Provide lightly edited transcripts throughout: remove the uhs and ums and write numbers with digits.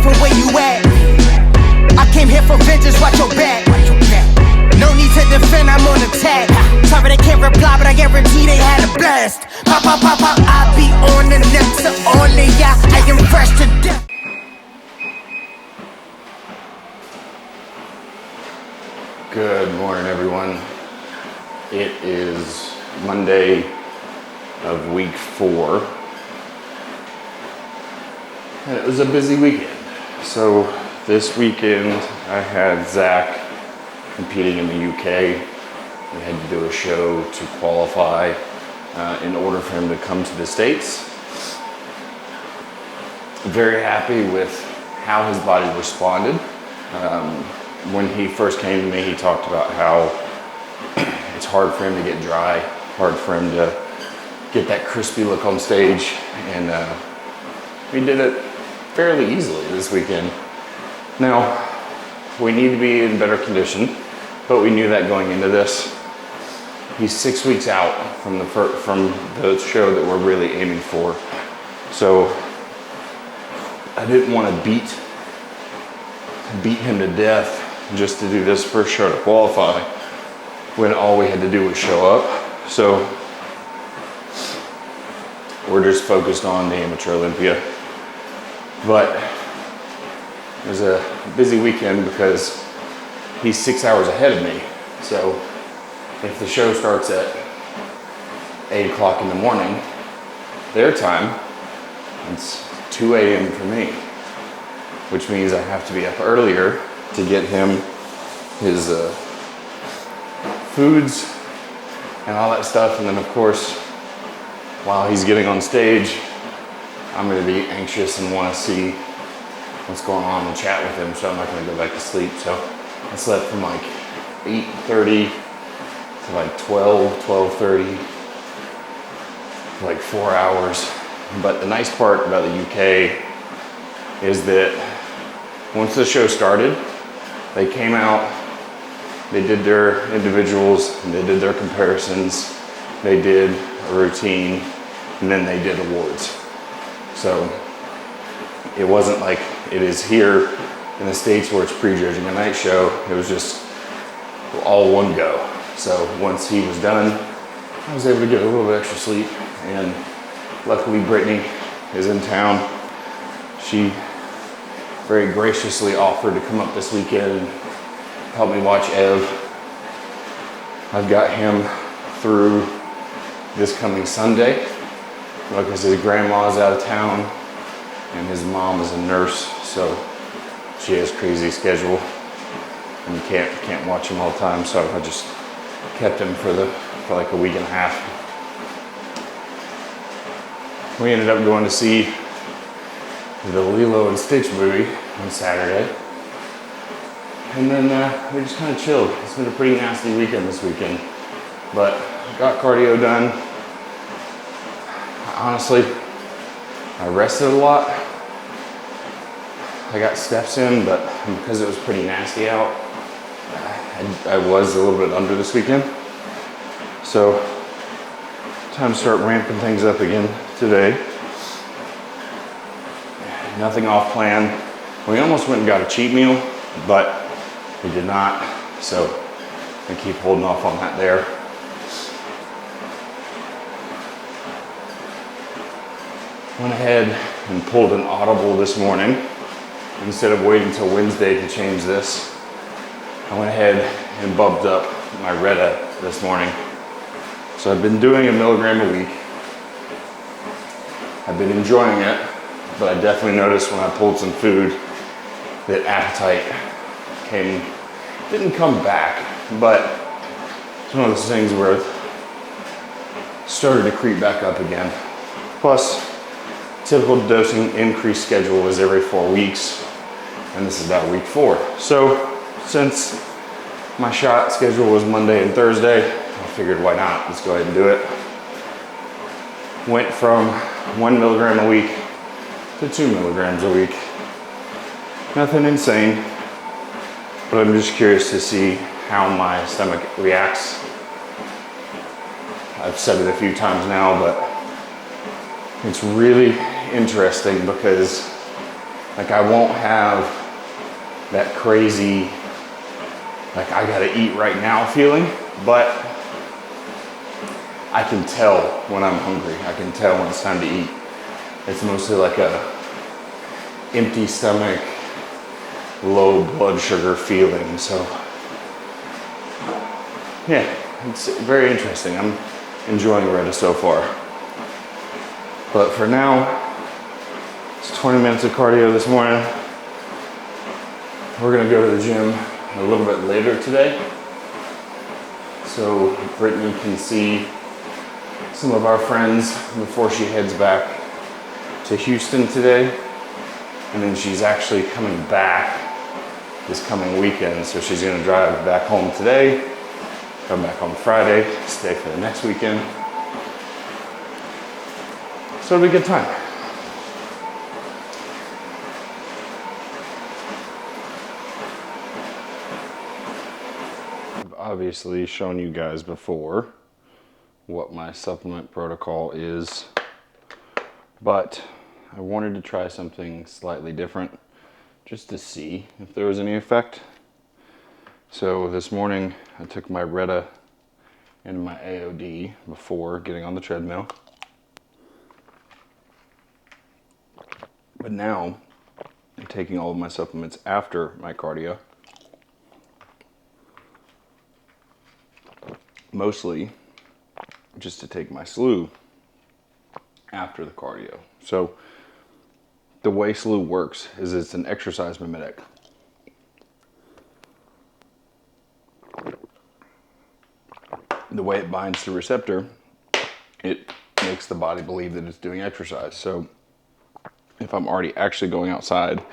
from where you at. I came here for vengeance, watch your back. No need to defend, I'm on attack. Sorry they can't reply, but I guarantee they had a blast. Pop, pop, pop, pop, I be on the next to only ya. I am fresh to death. Good morning, everyone. It is Monday of week 4. And it was a busy weekend. So this weekend I had Zach competing in the UK. We had to do a show to qualify in order for him to come to the States. Very happy with how his body responded. When he first came to me, he talked about how it's hard for him to get dry, hard for him to get that crispy look on stage, and we did it fairly easily this weekend. Now, we need to be in better condition, but we knew that going into this. He's 6 weeks out from the show that we're really aiming for. So I didn't want to beat him to death just to do this first show to qualify when all we had to do was show up. So we're just focused on the Amateur Olympia. But it was a busy weekend because he's 6 hours ahead of me. So if the show starts at 8 o'clock in the morning, their time, it's 2 a.m. for me, which means I have to be up earlier to get him his foods and all that stuff. And then of course, while he's getting on stage, I'm gonna be anxious and wanna see what's going on and chat with him, so I'm not gonna go back to sleep. So I slept from like 8:30 to like 12:30, like 4 hours. But the nice part about the UK is that once the show started, they came out, they did their individuals, and they did their comparisons, they did a routine, and then they did awards. So it wasn't like it is here in the States where it's prejudging a night show. It was just all one go. So once he was done, I was able to get a little bit extra sleep, and luckily Brittany is in town. She very graciously offered to come up this weekend and help me watch Ev. I've got him through this coming Sunday because his grandma's out of town and his mom is a nurse, so she has a crazy schedule and you can't watch him all the time. So I just kept him for like a week and a half. We ended up going to see the Lilo and Stitch movie on Saturday. And then we just kind of chilled. It's been a pretty nasty weekend this weekend. But got cardio done. Honestly, I rested a lot. I got steps in, but because it was pretty nasty out, I was a little bit under this weekend. So, time to start ramping things up again today. Nothing off plan. We almost went and got a cheat meal, but we did not. So I keep holding off on that there. Went ahead and pulled an audible this morning. Instead of waiting until Wednesday to change this, I went ahead and bumped up my Reta this morning. So I've been doing 1 milligram a week. I've been enjoying it, but I definitely noticed when I pulled some food that appetite didn't come back, but it's one of those things where it started to creep back up again. Plus, typical dosing increase schedule is every 4 weeks, and this is about week 4. So since my shot schedule was Monday and Thursday, I figured why not, let's go ahead and do it. Went from 1 milligram a week to 2 milligrams a week. Nothing insane, but I'm just curious to see how my stomach reacts. I've said it a few times now, but it's really interesting because Like I won't have that crazy, like I gotta eat right now feeling, but I can tell when I'm hungry. I can tell when it's time to eat. It's mostly like a empty stomach, low blood sugar feeling. So yeah, it's very interesting. I'm enjoying Retta so far. But for now, it's 20 minutes of cardio this morning. We're gonna go to the gym a little bit later today, so Brittany can see some of our friends before she heads back to Houston today. And then she's actually coming back this coming weekend, so she's gonna drive back home today, come back on Friday, stay for the next weekend. So it'll be a good time. I've obviously shown you guys before what my supplement protocol is, but I wanted to try something slightly different just to see if there was any effect. So this morning I took my Retta and my AOD before getting on the treadmill. But now I'm taking all of my supplements after my cardio. Mostly just to take my slew after the cardio. So the way slew works is it's an exercise mimetic. The way it binds to receptor, it makes the body believe that it's doing exercise. So if I'm already actually going outside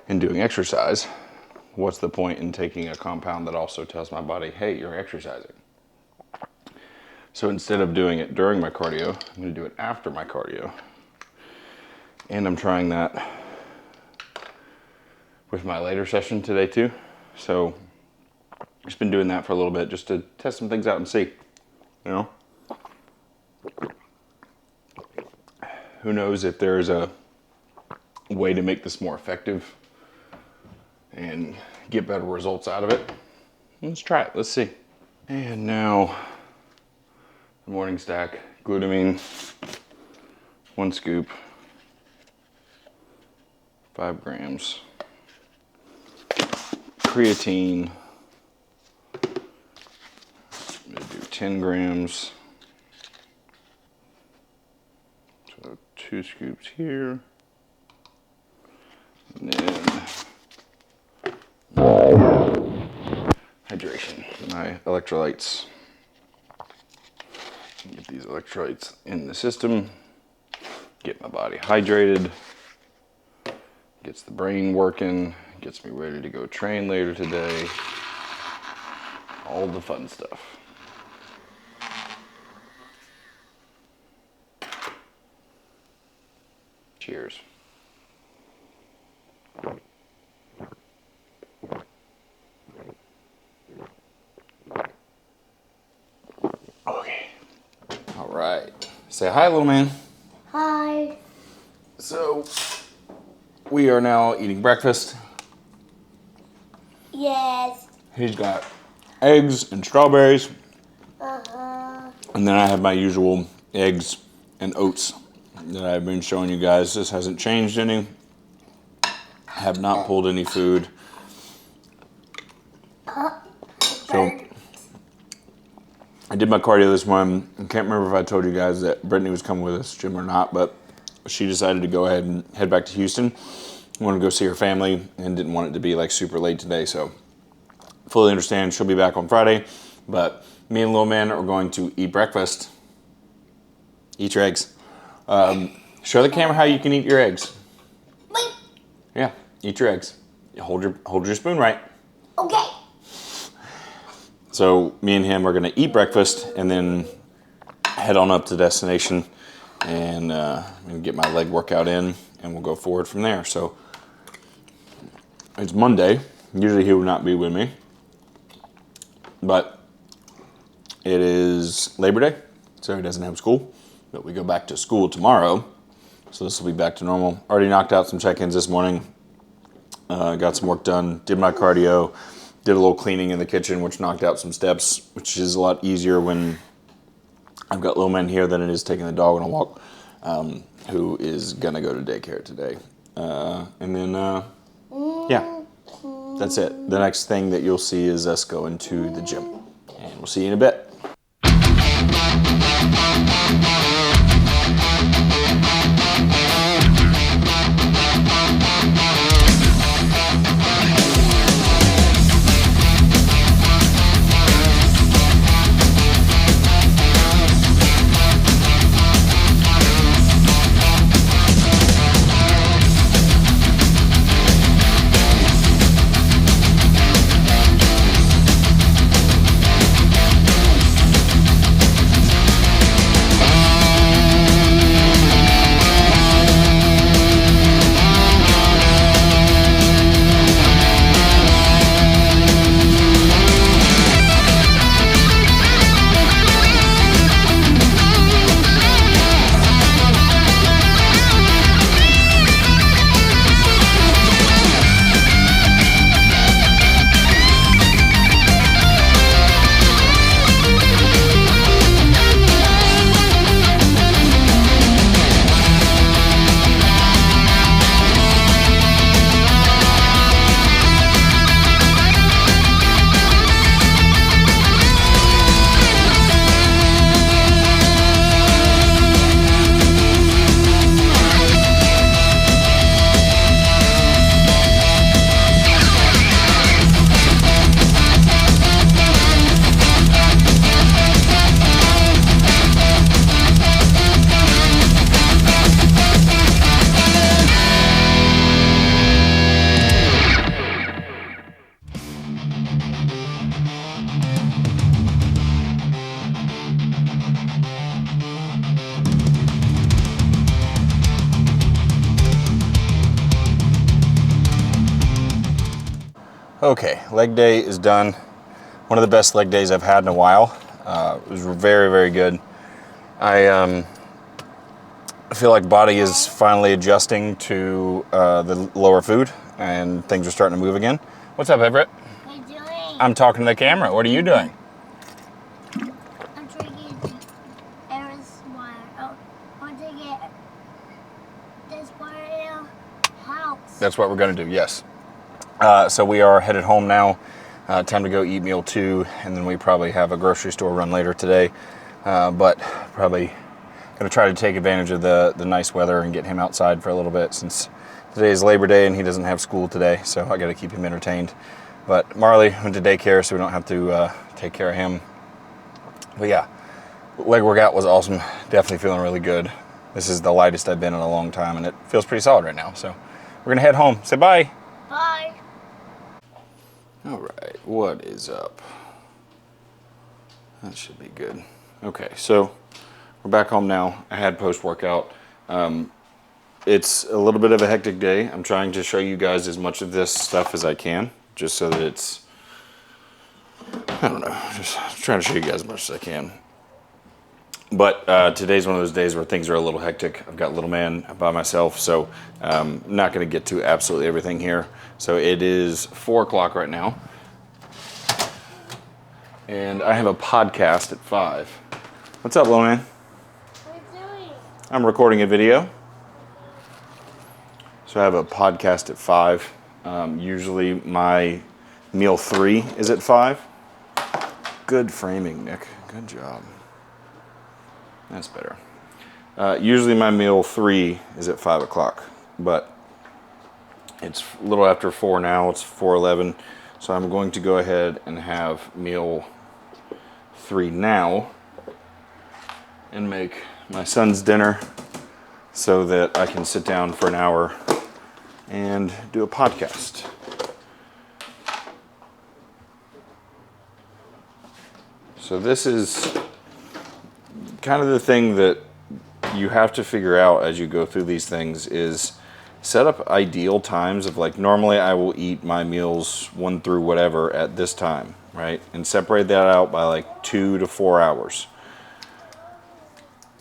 and doing exercise, what's the point in taking a compound that also tells my body, hey, you're exercising? So instead of doing it during my cardio, I'm gonna do it after my cardio. And I'm trying that with my later session today too. So just been doing that for a little bit just to test some things out and see, you know? Who knows if there's a way to make this more effective and get better results out of it. Let's try it, let's see. And now, the morning stack, glutamine, 1 scoop, 5 grams. Creatine, I'm gonna do 10 grams. So 2 scoops here. And then hydration, my electrolytes. Get these electrolytes in the system, get my body hydrated, gets the brain working, gets me ready to go train later today. All the fun stuff. Cheers. Okay. All right. Say hi, little man. Hi. So, we are now eating breakfast. Yes. He's got eggs and strawberries. Uh-huh. And then I have my usual eggs and oats that I've been showing you guys. This hasn't changed any. Have not pulled any food. So I did my cardio this morning. I can't remember if I told you guys that Brittany was coming with us, gym or not, but she decided to go ahead and head back to Houston. Wanted to go see her family and didn't want it to be like super late today, so fully understand she'll be back on Friday. But me and little man are going to eat breakfast. Eat your eggs. Show the camera how you can eat your eggs. Wait. Yeah, eat your eggs. Hold your spoon right. Okay. So me and him are gonna eat breakfast and then head on up to the destination and get my leg workout in, and we'll go forward from there. So it's Monday. Usually he would not be with me, but it is Labor Day, so he doesn't have school. But we go back to school tomorrow, so this will be back to normal. Already knocked out some check-ins this morning. got some work done, did my cardio, did a little cleaning in the kitchen, which knocked out some steps, which is a lot easier when I've got little man here than it is taking the dog on a walk, who is gonna go to daycare today. And then, yeah, that's it. The next thing that you'll see is us going to the gym. And we'll see you in a bit. Okay, leg day is done. One of the best leg days I've had in a while. It was very, very good. I feel like body is finally adjusting to the lower food and things are starting to move again. What's up, Everett? What are you doing? I'm talking to the camera. What are you doing? I'm drinking Everett's water. Oh, I want to get this water in our house. That's what we're going to do, yes. So we are headed home now. Time to go eat meal 2, and then we probably have a grocery store run later today. But probably going to try to take advantage of the nice weather and get him outside for a little bit, since today is Labor Day and he doesn't have school today, so I got to keep him entertained. But Marley went to daycare, so we don't have to take care of him. But yeah, leg workout was awesome. Definitely feeling really good. This is the lightest I've been in a long time, and it feels pretty solid right now. So we're going to head home. Say bye. Bye. All right, what is up? That should be good. Okay, so we're back home now. I had post-workout. It's a little bit of a hectic day. I'm trying to show you guys as much of this stuff as I can, just so that it's, I don't know, just trying to show you guys as much as I can. But today's one of those days where things are a little hectic. I've got little man by myself, so I'm not going to get to absolutely everything here. So it is 4 o'clock right now, and I have a podcast at 5. What's up, little man? What are you doing? I'm recording a video. So I have a podcast at 5. Usually my meal 3 is at 5. Good framing, Nick. Good job. That's better. Usually my meal 3 is at 5 o'clock, but it's a little after 4 now. It's 4:11, so I'm going to go ahead and have meal 3 now and make my son's dinner so that I can sit down for an hour and do a podcast. So this is kind of the thing that you have to figure out as you go through these things, is set up ideal times of, like, normally I will eat my meals 1 through whatever at this time, right? And separate that out by like 2 to 4 hours.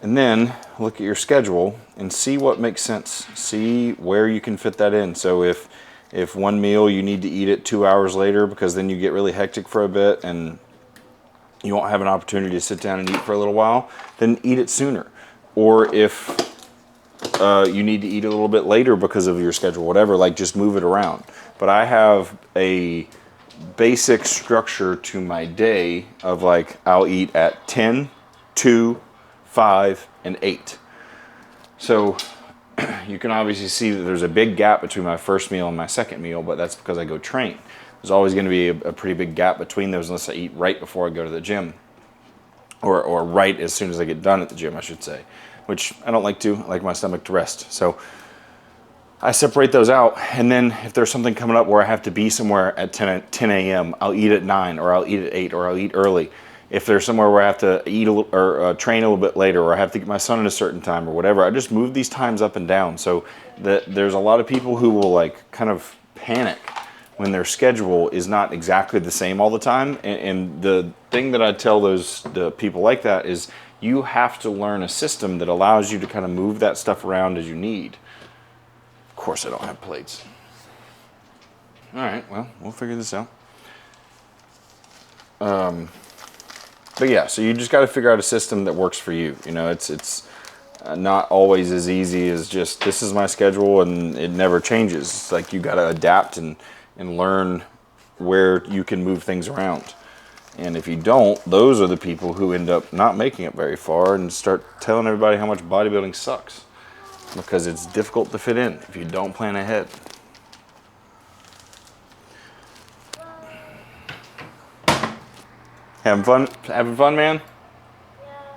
And then look at your schedule and see what makes sense. See where you can fit that in. So if If one meal you need to eat it 2 hours later because then you get really hectic for a bit and you won't have an opportunity to sit down and eat for a little while, then eat it sooner. Or if you need to eat a little bit later because of your schedule, whatever, like just move it around. But I have a basic structure to my day of like I'll eat at 10, 2, 5, and 8. So you can obviously see that there's a big gap between my first meal and my second meal, but that's because I go train. There's always going to be a pretty big gap between those unless I eat right before I go to the gym. Or right as soon as I get done at the gym, I should say. Which I don't like to. I like my stomach to rest. So I separate those out, and then if there's something coming up where I have to be somewhere at 10 a.m., I'll eat at 9, or I'll eat at 8, or I'll eat early. If there's somewhere where I have to eat or train a little bit later, or I have to get my son at a certain time, or whatever, I just move these times up and down. So there's a lot of people who will like kind of panic when their schedule is not exactly the same all the time. And the thing that I tell the people like that is you have to learn a system that allows you to kind of move that stuff around as you need. Of course I don't have plates. All right, well, we'll figure this out. But yeah, so you just got to figure out a system that works for you. You know, it's not always as easy as just, this is my schedule and it never changes. It's like you got to adapt and learn where you can move things around. And if you don't, those are the people who end up not making it very far and start telling everybody how much bodybuilding sucks. Because it's difficult to fit in if you don't plan ahead. Having fun, man? Yeah.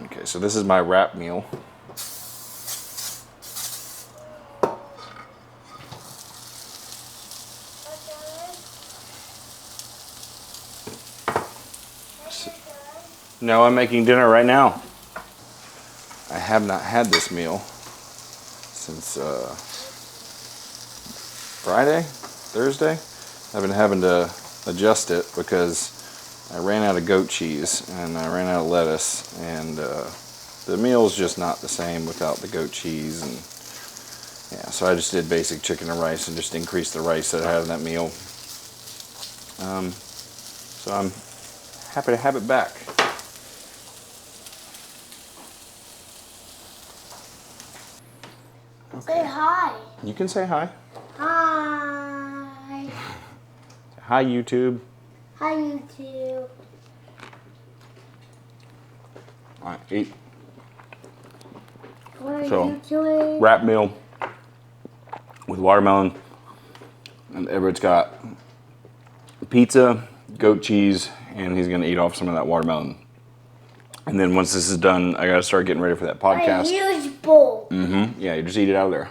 Okay, so this is my wrap meal. No, I'm making dinner right now. I have not had this meal since Thursday. I've been having to adjust it because I ran out of goat cheese and I ran out of lettuce, and the meal's just not the same without the goat cheese. And yeah, so I just did basic chicken and rice and just increased the rice that I had in that meal. So I'm happy to have it back. Say hi. You can say hi. Hi. Hi, YouTube. Hi, YouTube. All right, eat. What are So, you doing? Wrap meal with watermelon, and Everett's got pizza, goat cheese, and he's gonna eat off some of that watermelon. And then once this is done, I gotta start getting ready for that podcast. A huge bowl. Mm-hmm. Yeah, you just eat it out of there.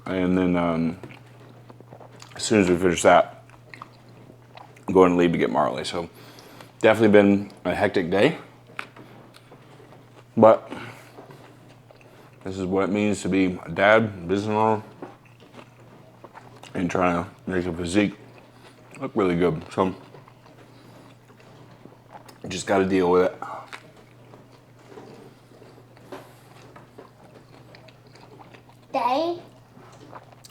And then as soon as we finish that, I'm going to leave to get Marley. So definitely been a hectic day. But this is what it means to be a dad, business owner, and trying to make a physique look really good. So just got to deal with it. Daddy?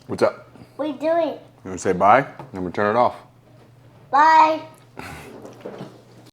What's up? What are you doing? You want to say bye? Then we turn it off. Bye.